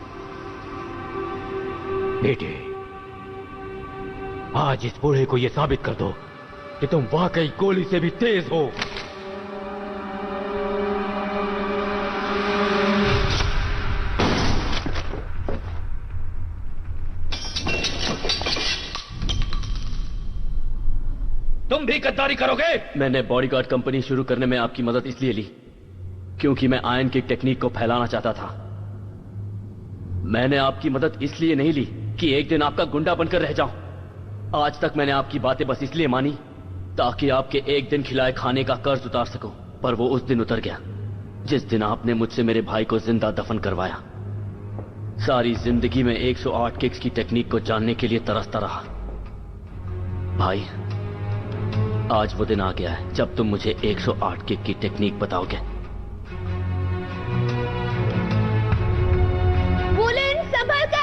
बेटे, आज इस बूढ़े को यह साबित कर दो कि तुम वाकई गोली से भी तेज हो। तुम भी गद्दारी करोगे? मैंने बॉडीगार्ड कंपनी शुरू करने में आपकी मदद इसलिए ली क्योंकि मैं आयन की टेक्निक को फैलाना चाहता था। मैंने आपकी मदद इसलिए नहीं ली कि एक दिन आपका गुंडा बनकर रह जाऊं। आज तक मैंने आपकी बातें बस इसलिए मानी ताकि आपके एक दिन खिलाए खाने का कर्ज उतार सकूं। पर वो उस दिन उतर गया जिस दिन आपने मुझसे मेरे भाई को जिंदा दफन करवाया। सारी जिंदगी में 108 किक्स की टेक्निक को जानने के लिए तरसता रहा। भाई, आज वो दिन आ गया है जब तुम मुझे 108 किक की टेक्निक बताओगे। वुलेन, संभल कर।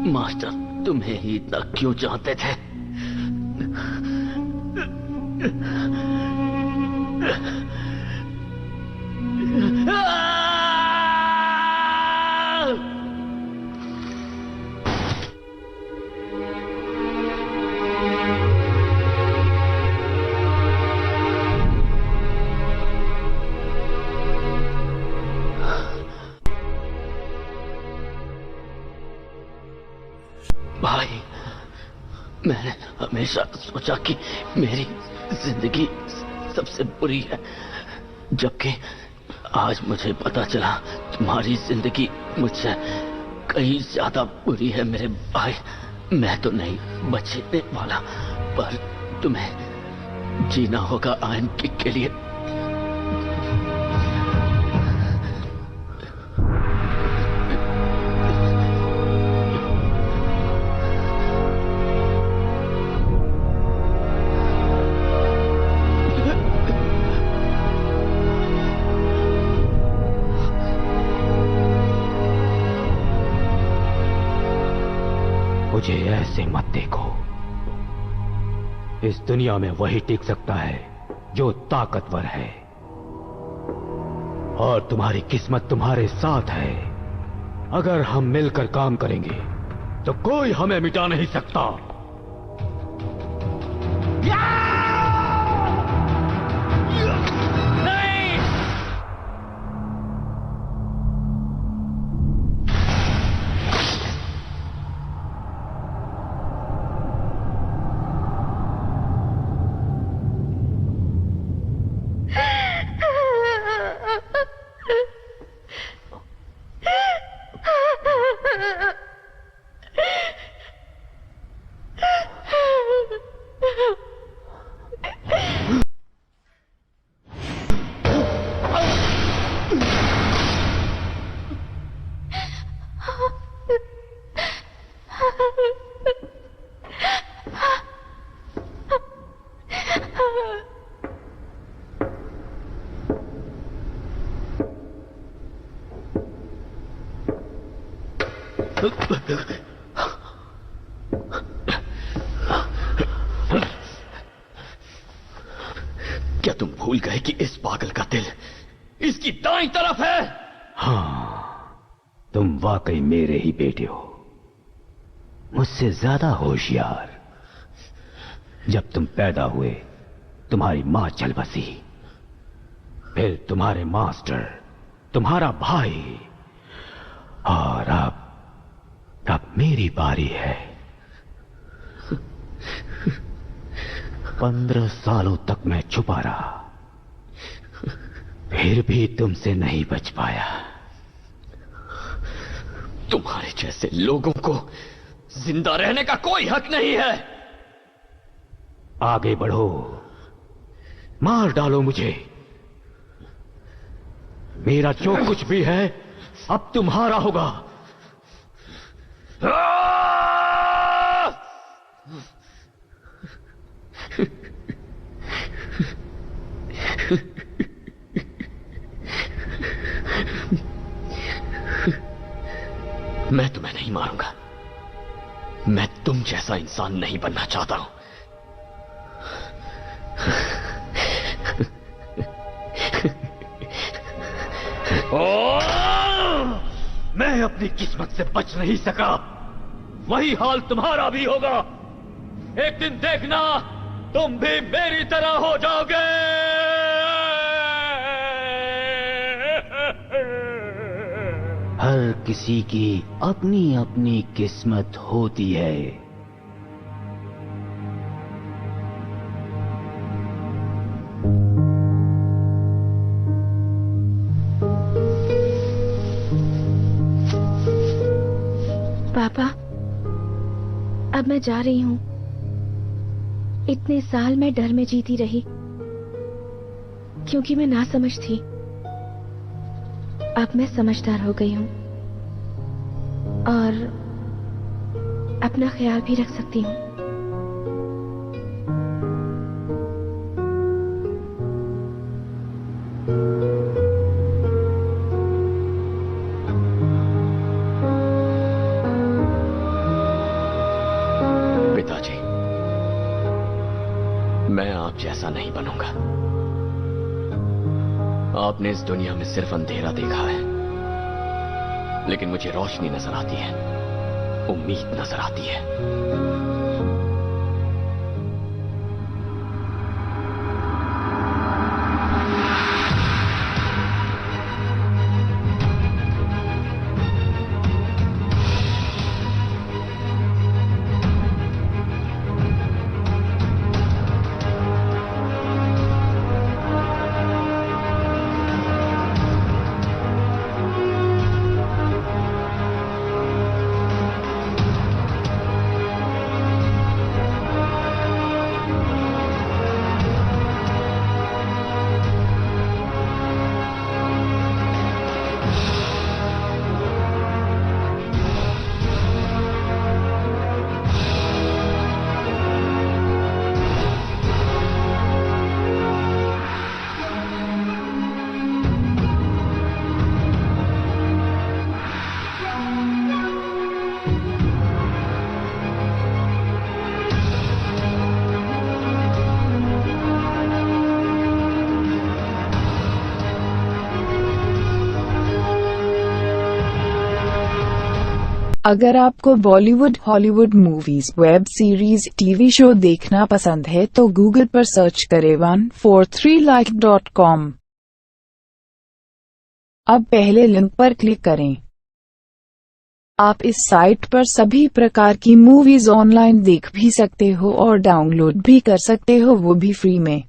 मास्टर तुम्हें ही इतना क्यों चाहते थे? भाई, मैंने हमेशा सोचा कि मेरी जिंदगी सबसे बुरी है, जबकि आज मुझे पता चला तुम्हारी जिंदगी मुझसे कहीं ज्यादा बुरी है मेरे भाई। मैं तो नहीं बचने वाला, पर तुम्हें जीना होगा आयन किक के लिए। मुझे ऐसे मत देखो। इस दुनिया में वही टिक सकता है जो ताकतवर है, और तुम्हारी किस्मत तुम्हारे साथ है। अगर हम मिलकर काम करेंगे तो कोई हमें मिटा नहीं सकता। क्या तुम भूल गए कि इस पागल का दिल इसकी दाईं तरफ है? हाँ, तुम वाकई मेरे ही बेटे हो, मुझसे ज्यादा होशियार। जब तुम पैदा हुए तुम्हारी मां चल बसी, फिर तुम्हारे मास्टर, तुम्हारा भाई, और अब मेरी बारी है। 15 सालों तक मैं छुपा रहा, फिर भी तुमसे नहीं बच पाया। तुम्हारे जैसे लोगों को जिंदा रहने का कोई हक नहीं है। आगे बढ़ो, मार डालो मुझे। मेरा जो कुछ भी है अब तुम्हारा होगा। मैं तुम्हें नहीं मारूंगा। मैं तुम जैसा इंसान नहीं बनना चाहता हूं। मैं अपनी किस्मत से बच नहीं सका, वही हाल तुम्हारा भी होगा। एक दिन देखना, तुम भी मेरी तरह हो जाओगे। हर किसी की अपनी अपनी किस्मत होती है। पापा, अब मैं जा रही हूँ। इतने साल मैं डर में जीती रही क्योंकि मैं नासमझ थी। अब मैं समझदार हो गई हूँ और अपना ख्याल भी रख सकती हूँ। जैसा नहीं बनूंगा। आपने इस दुनिया में सिर्फ अंधेरा देखा है, लेकिन मुझे रोशनी नजर आती है, उम्मीद नजर आती है। अगर आपको Bollywood, Hollywood movies, web series, TV show देखना पसंद है तो गूगल पर सर्च करें 143like.com। अब पहले लिंक पर क्लिक करें। आप इस साइट पर सभी प्रकार की मूवीज ऑनलाइन देख भी सकते हो और डाउनलोड भी कर सकते हो, वो भी फ्री में।